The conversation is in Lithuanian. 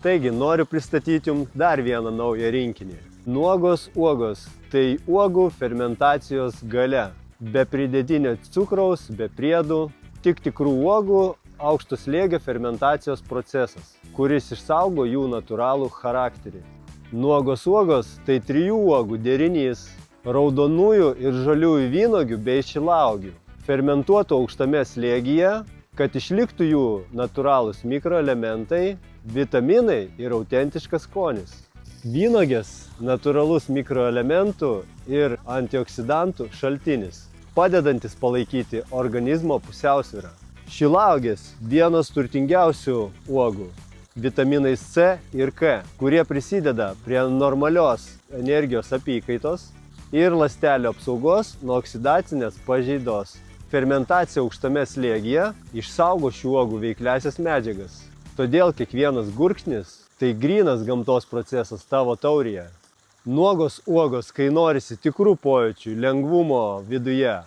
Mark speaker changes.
Speaker 1: Taigi, noriu pristatyti jums dar vieną naują rinkinį. Nuogos uogos – tai uogų fermentacijos galia. Be pridėtinio cukraus, be priedų, tik tikrų uogų aukšto slėgio fermentacijos procesas, kuris išsaugo jų natūralų charakterį. Nuogos uogos – tai 3 uogų derinys – raudonųjų ir žaliųjų vynuogių bei šilauogių, fermentuotų aukštame slėgyje, kad išliktų jų natūralūs mikroelementai, vitaminai ir autentiškas skonis. Vynuogės – natūralus mikroelementų ir antioksidantų šaltinis, padedantis palaikyti organizmo pusiausvyrą. Šilauogės – vienas turtingiausių uogų, vitaminais C ir K, kurie prisideda prie normalios energijos apykaitos ir ląstelių apsaugos nuo oksidacinės pažeidos. Fermentacija aukštame slėgyje išsaugo šių uogų veikliąsias medžiagas. Todėl kiekvienas gurkšnis – tai grynas gamtos procesas tavo taurėje. Nuogos uogos, kai norisi tikrų pojūčių, lengvumo viduje.